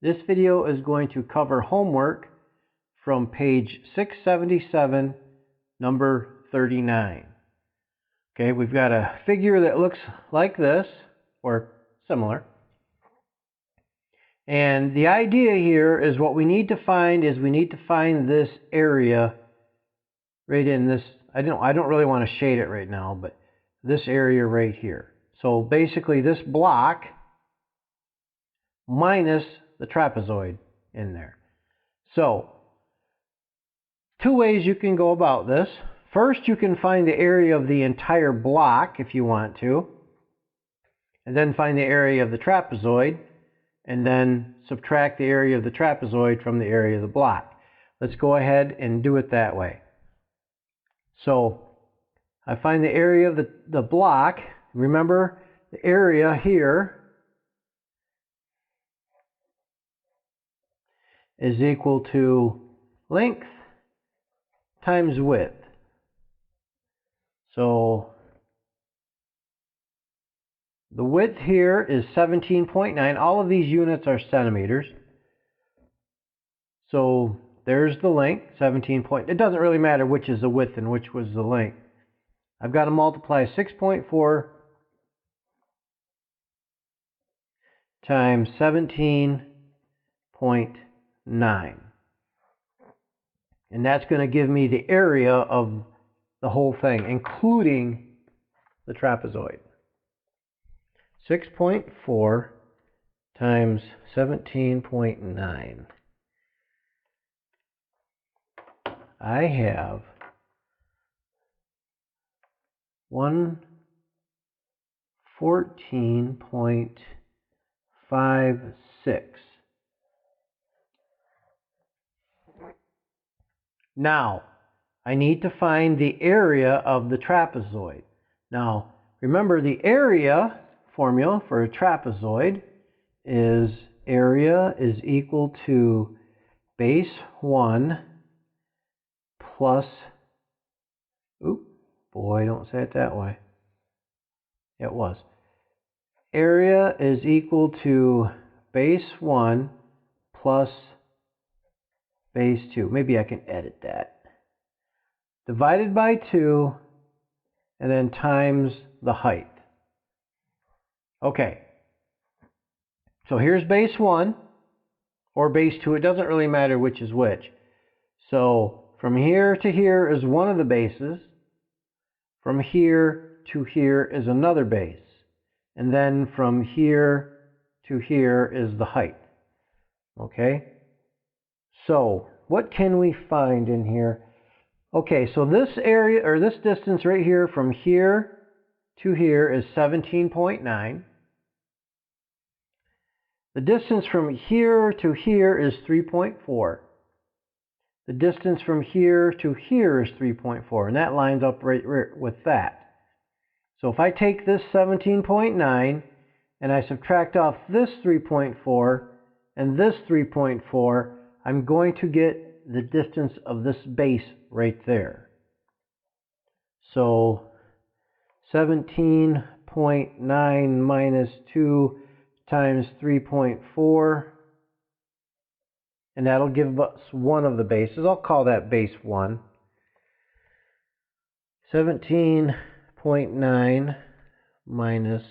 This video is going to cover homework from page 677, number 39. Okay, we've got a figure that looks like this, or similar. And the idea here is what we need to find is we need to find this area right in this. I don't really want to shade it right now, but this area right here. So basically this block minus the trapezoid in there. So two ways you can go about this. First, you can find the area of the entire block if you want to, and then find the area of the trapezoid, and then subtract the area of the trapezoid from the area of the block. Let's go ahead and do it that way. So I find the area of the block. Remember, the area here is equal to length times width. So the width here is 17.9. All of these units are centimeters. So there's the length, 17 point. It doesn't really matter which is the width and which was the length. I've got to multiply 6.4 times 17.9. And that's going to give me the area of the whole thing, including the trapezoid. 6.4 times 17.9. I have 114.56. Now, I need to find the area of the trapezoid. Now, remember the area formula for a trapezoid is area is equal to base 1 plus, oop, boy, don't say it that way. It was. Area is equal to base 1 plus base 2. Maybe I can edit that. Divided by 2, and then times the height. Okay. So here's base 1, or base 2. It doesn't really matter which is which. So from here to here is one of the bases. From here to here is another base. And then from here to here is the height. Okay? So what can we find in here? Okay, so this area, or this distance right here from here to here is 17.9. The distance from here to here is 3.4. The distance from here to here is 3.4, and that lines up right with that. So if I take this 17.9 and I subtract off this 3.4 and this 3.4, I'm going to get the distance of this base right there. So 17.9 minus 2 times 3.4, and that'll give us one of the bases. I'll call that base 1. 17.9 minus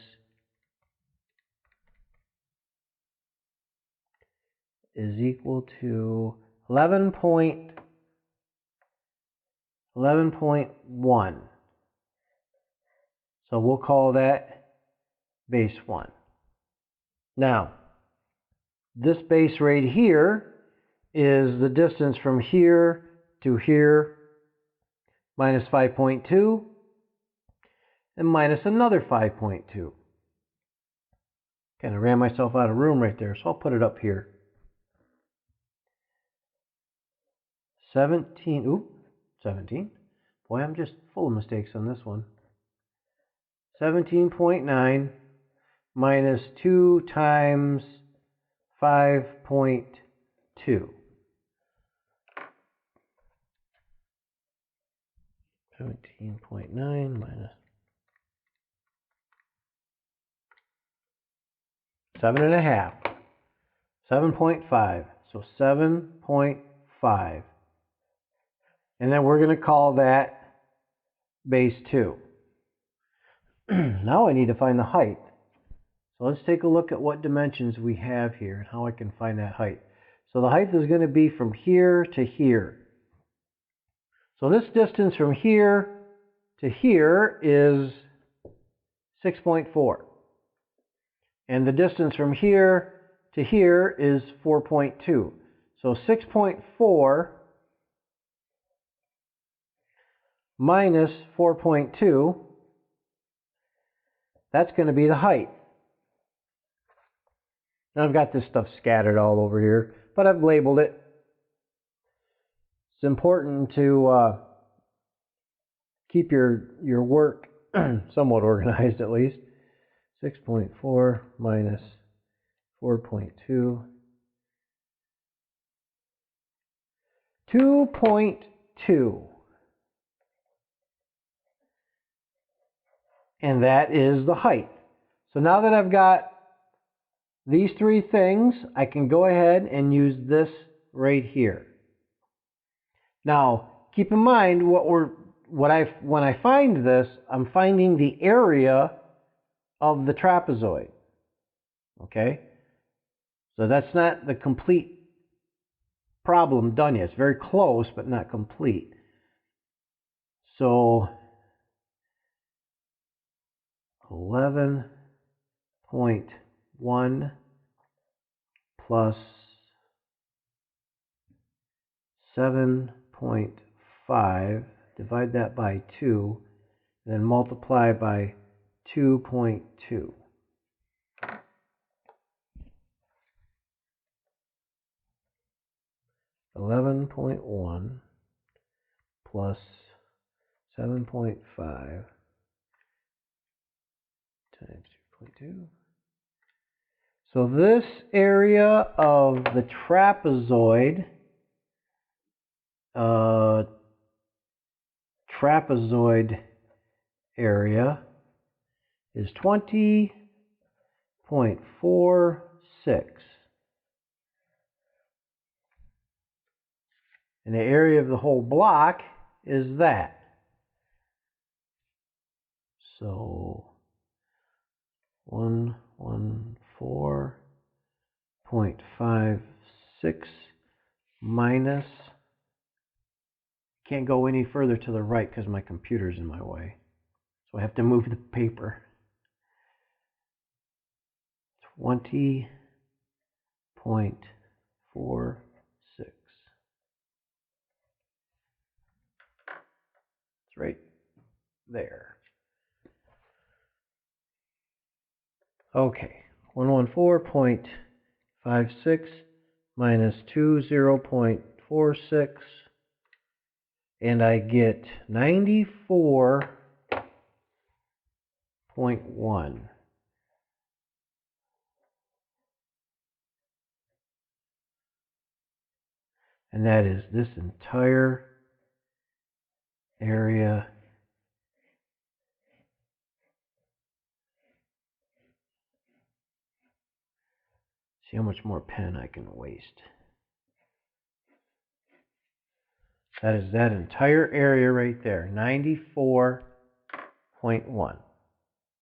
is equal to 11.1. So we'll call that base 1. Now, this base right here is the distance from here to here minus 5.2 and minus another 5.2. Kind of ran myself out of room right there, so I'll put it up here. 17. Boy, I'm just full of mistakes on this one. 17.9 minus 2 times 5.2. 17.9 minus 7.5. 7.5. So 7.5. And then we're going to call that base 2. Now I need to find the height. So let's take a look at what dimensions we have here and how I can find that height. So the height is going to be from here to here. So this distance from here to here is 6.4. And the distance from here to here is 4.2. So 6.4 minus 4.2, that's going to be the height. Now I've got this stuff scattered all over here, but I've labeled it. It's important to keep your work somewhat organized at least. 6.4 minus 4.2. 2.2. And that is the height. So now that I've got these three things, I can go ahead and use this right here. Now, keep in mind when I find this, I'm finding the area of the trapezoid. Okay? So that's not the complete problem done yet. It's very close, but not complete. So 11.1 plus 7.5, divide that by 2, then multiply by 2.2. $11.1 plus 7.5 times 2.2. So this area of the trapezoid area is 20.46. And the area of the whole block is that. So 114.56 minus, can't go any further to the right because my computer's in my way. So I have to move the paper. 20.46. It's right there. Okay, 114.56 minus 20.46, and I get 94.1. And that is this entire area see how much more pen I can waste. That is that entire area right there, 94.1.